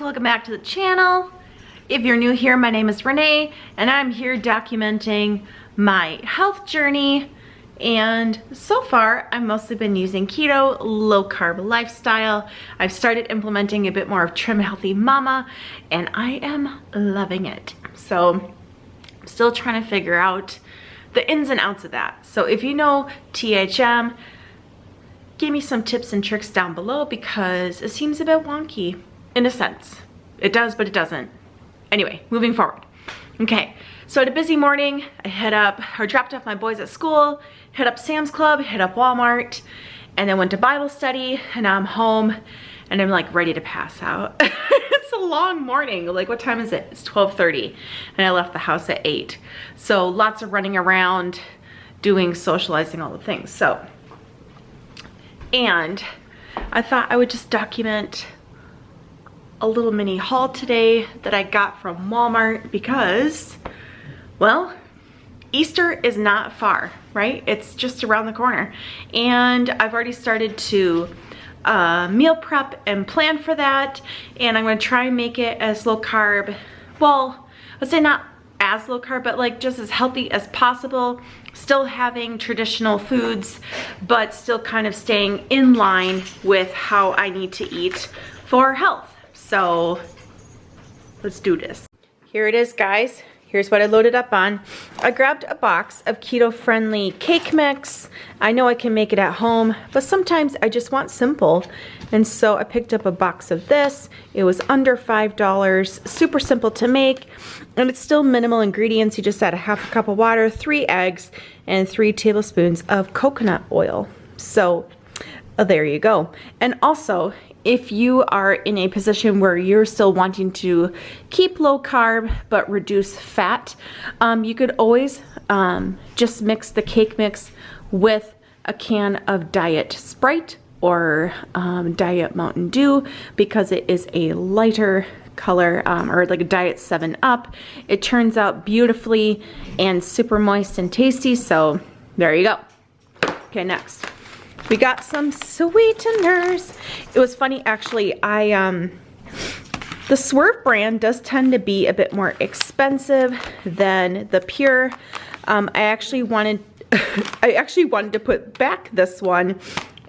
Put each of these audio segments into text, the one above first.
welcome back to the channel. If you're new here, my name is Renee and I'm here documenting my health journey. And so far, I've mostly been using keto, low carb lifestyle. I've started implementing a bit more of Trim Healthy Mama and I am loving it. So I'm still trying to figure out the ins and outs of that. So if you know THM, give me some tips and tricks down below because it seems a bit wonky in a sense. It does, but it doesn't. Anyway, moving forward. Okay, so I had a busy morning. I dropped off my boys at school, hit up Sam's Club, hit up Walmart, and then went to Bible study, and now I'm home, and I'm like ready to pass out. It's a long morning. Like, what time is it? It's 12:30, and I left the house at 8. So lots of running around, doing, socializing, all the things. So, and I thought I would just document a little mini haul today that I got from Walmart because, well, Easter is not far, right? It's just around the corner. And I've already started to meal prep and plan for that. And I'm gonna try and make it as low carb, well, let's say not as low carb, but like just as healthy as possible. Still having traditional foods, but still kind of staying in line with how I need to eat for health. So let's do this. Here it is, guys. Here's what I loaded up on. I grabbed a box of keto-friendly cake mix. I know I can make it at home, but sometimes I just want simple. And so I picked up a box of this. It was under $5, super simple to make, and it's still minimal ingredients. You just add a half a cup of water, 3 eggs, and 3 tablespoons of coconut oil. So there you go. And also, if you are in a position where you're still wanting to keep low carb but reduce fat, you could always just mix the cake mix with a can of Diet Sprite or Diet Mountain Dew because it is a lighter color, or like a Diet 7-Up. It turns out beautifully and super moist and tasty, so there you go. Okay, next. We got some sweeteners. It was funny, actually. The Swerve brand does tend to be a bit more expensive than the Pure. I actually wanted to put back this one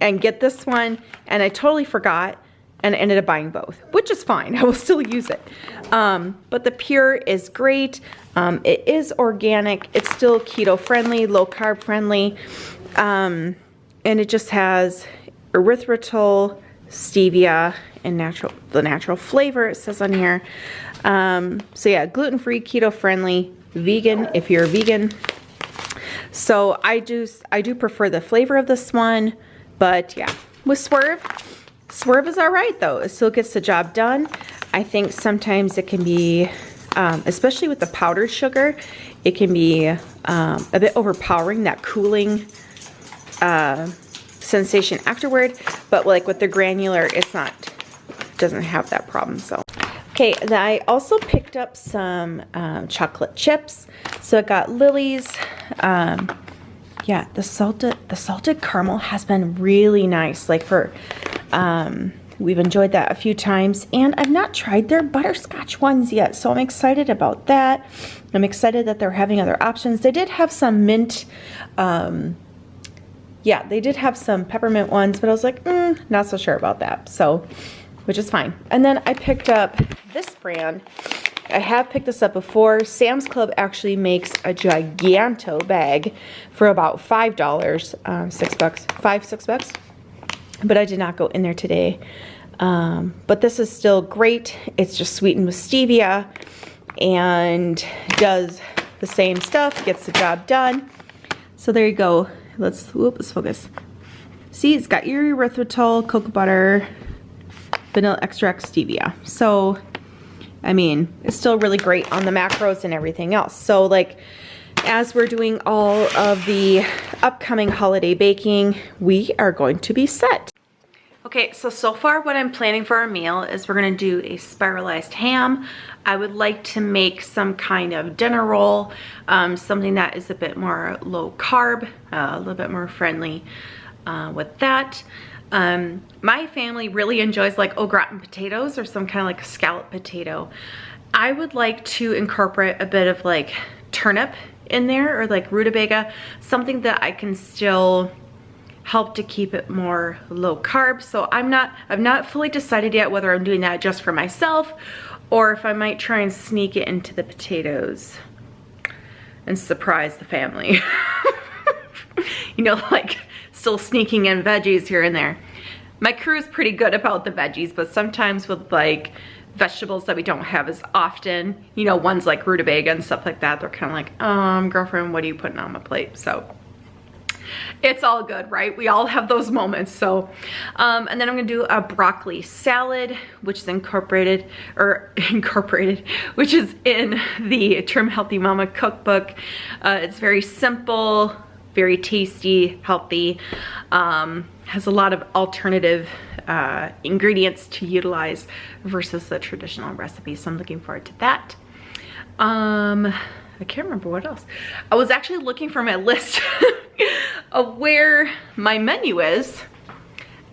and get this one, and I totally forgot and ended up buying both, which is fine. I will still use it. But the Pure is great. It is organic. It's still keto friendly, low carb friendly. And it just has erythritol, stevia, and the natural flavor, it says on here. So yeah, gluten-free, keto-friendly, vegan if you're a vegan. So I do prefer the flavor of this one, but yeah. With Swerve is all right though. It still gets the job done. I think sometimes it can be, especially with the powdered sugar, it can be a bit overpowering, that cooling sensation afterward, but like with the granular, doesn't have that problem. So okay, then I also picked up some chocolate chips. So I got Lily's. Yeah, the salted caramel has been really nice. Like for we've enjoyed that a few times, and I've not tried their butterscotch ones yet, so I'm excited about that. I'm excited that they're having other options. They did have some mint. Yeah, they did have some peppermint ones, but I was like, not so sure about that. So, which is fine. And then I picked up this brand. I have picked this up before. Sam's Club actually makes a giganto bag for about $5, $6 bucks. But I did not go in there today. But this is still great. It's just sweetened with stevia and does the same stuff, gets the job done. So there you go. Let's focus. See, it's got your erythritol, cocoa butter, vanilla extract, stevia. So, I mean, it's still really great on the macros and everything else. So, like, as we're doing all of the upcoming holiday baking, we are going to be set. Okay, so far what I'm planning for our meal is we're gonna do a spiralized ham. I would like to make some kind of dinner roll, something that is a bit more low carb, a little bit more friendly with that. My family really enjoys like au gratin potatoes or some kind of like a scallop potato. I would like to incorporate a bit of like turnip in there, or like rutabaga, something that I can still help to keep it more low carb. So I've not fully decided yet whether I'm doing that just for myself or if I might try and sneak it into the potatoes and surprise the family. You know, like still sneaking in veggies here and there. My crew is pretty good about the veggies, but sometimes with like vegetables that we don't have as often, you know, ones like rutabaga and stuff like that, they're kind of like, girlfriend, what are you putting on my plate? So it's all good, right? We all have those moments. So, and then I'm gonna do a broccoli salad, which is incorporated, which is in the Trim Healthy Mama cookbook. It's very simple, very tasty, healthy, has a lot of alternative ingredients to utilize versus the traditional recipe. So I'm looking forward to that. I can't remember what else. I was actually looking for my list of where my menu is,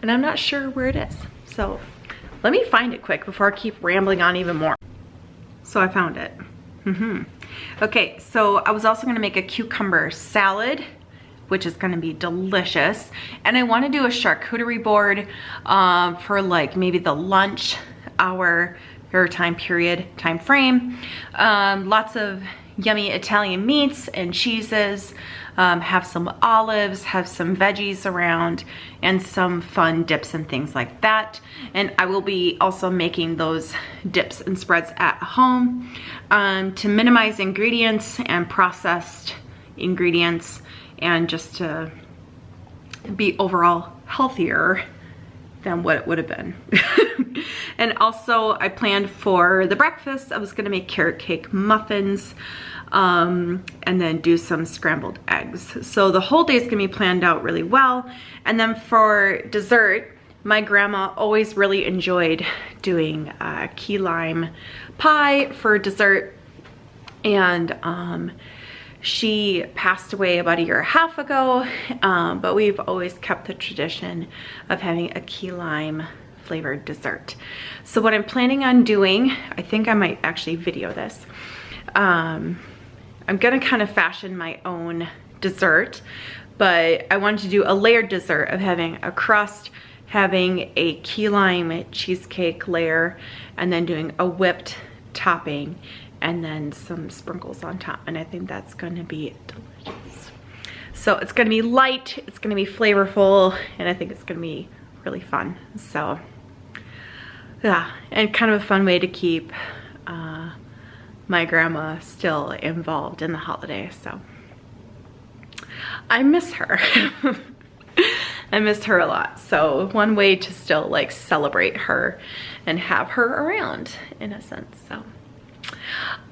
and I'm not sure where it is. So let me find it quick before I keep rambling on even more. So I found it. Okay, so I was also gonna make a cucumber salad, which is gonna be delicious. And I wanna do a charcuterie board for like maybe the lunch hour or time frame. Lots of yummy Italian meats and cheeses, have some olives, have some veggies around, and some fun dips and things like that. And I will be also making those dips and spreads at home to minimize ingredients and processed ingredients, and just to be overall healthier than what it would have been. And also I planned for the breakfast, I was gonna make carrot cake muffins, and then do some scrambled eggs. So the whole day is gonna be planned out really well. And then for dessert, my grandma always really enjoyed doing key lime pie for dessert. And she passed away about 1.5 years ago, but we've always kept the tradition of having a key lime flavored dessert. So what I'm planning on doing, I think I might actually video this. I'm gonna kind of fashion my own dessert, but I wanted to do a layered dessert of having a crust, having a key lime cheesecake layer, and then doing a whipped topping, and then some sprinkles on top. And I think that's gonna be delicious. So it's gonna be light, it's gonna be flavorful, and I think it's gonna be really fun. So yeah, and kind of a fun way to keep my grandma still involved in the holidays. So I miss her. I missed her a lot. So one way to still like celebrate her and have her around in a sense. So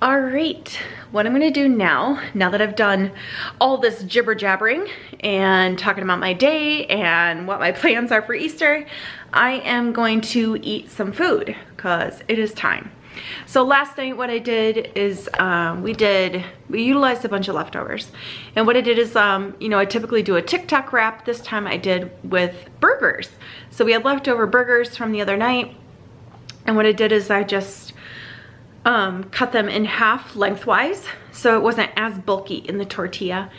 all right, what I'm gonna do now that I've done all this jibber jabbering and talking about my day and what my plans are for Easter, I am going to eat some food because it is time. So last night what I did is we utilized a bunch of leftovers, and what I did is you know, I typically do a TikTok wrap. This time I did with burgers. So we had leftover burgers from the other night, and what I did is I just cut them in half lengthwise so it wasn't as bulky in the tortilla.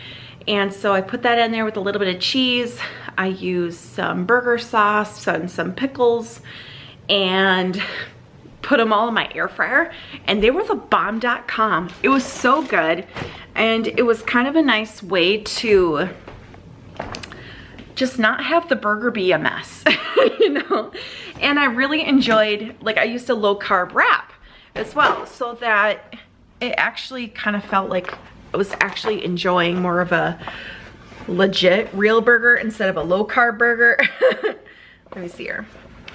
And so I put that in there with a little bit of cheese. I used some burger sauce and some pickles and put them all in my air fryer, and they were the bomb.com. It was so good, and it was kind of a nice way to just not have the burger be a mess, you know? And I really enjoyed, like, I used a low carb wrap as well, so that it actually kind of felt like I was actually enjoying more of a legit real burger instead of a low carb burger. Let me see here.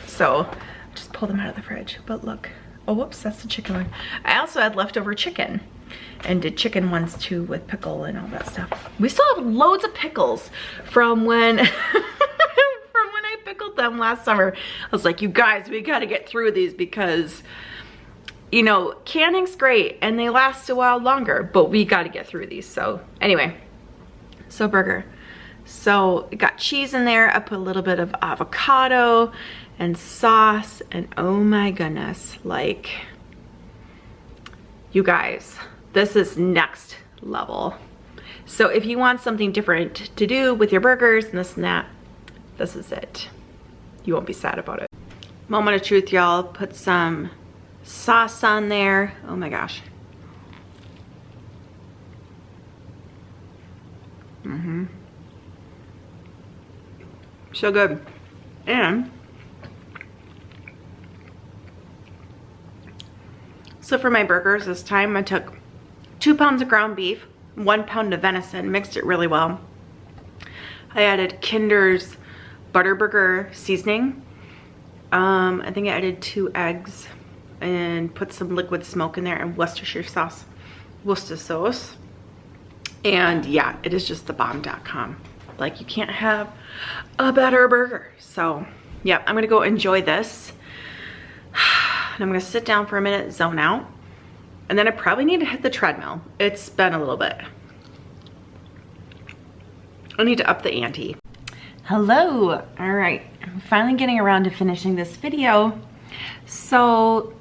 So just pull them out of the fridge, but look, oh whoops, that's the chicken one. I also had leftover chicken and did chicken ones too with pickle and all that stuff. We still have loads of pickles from when from when I pickled them last summer. I was like, you guys, we gotta get through these because, you know, canning's great and they last a while longer, but we gotta get through these. So anyway, so burger. So it got cheese in there. I put a little bit of avocado and sauce, and oh my goodness, like, you guys, this is next level. So if you want something different to do with your burgers and this and that, this is it. You won't be sad about it. Moment of truth, y'all. Put some sauce on there. Oh my gosh. So good. And so for my burgers this time, I took 2 pounds of ground beef, 1 pound of venison, mixed it really well. I added Kinder's Butterburger seasoning. I think I added 2 eggs and put some liquid smoke in there, and Worcestershire sauce. And yeah, it is just thebomb.com. Like, you can't have a better burger. So yeah, I'm gonna go enjoy this. And I'm gonna sit down for a minute, zone out. And then I probably need to hit the treadmill. It's been a little bit. I need to up the ante. Hello, all right. I'm finally getting around to finishing this video. So,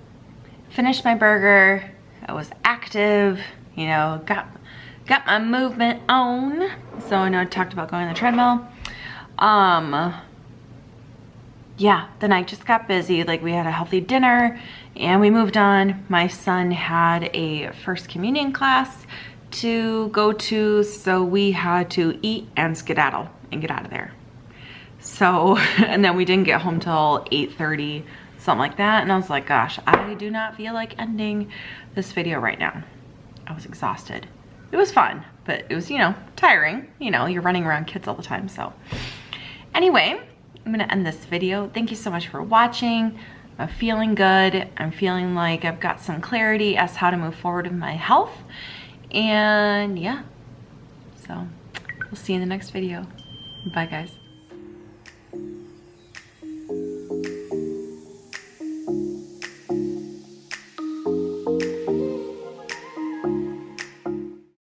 finished my burger. I was active, you know, got my movement on. So I know I talked about going on the treadmill. Yeah, the night just got busy. Like, we had a healthy dinner and we moved on. My son had a first communion class to go to, so we had to eat and skedaddle and get out of there. So, and then we didn't get home till 8:30, something like that. And I was like, gosh, I do not feel like ending this video right now. I was exhausted. It was fun, but it was, you know, tiring. You know, you're running around kids all the time. So anyway, I'm gonna end this video. Thank you so much for watching. I'm feeling good. I'm feeling like I've got some clarity as how to move forward with my health. And yeah, so we'll see you in the next video. Bye guys.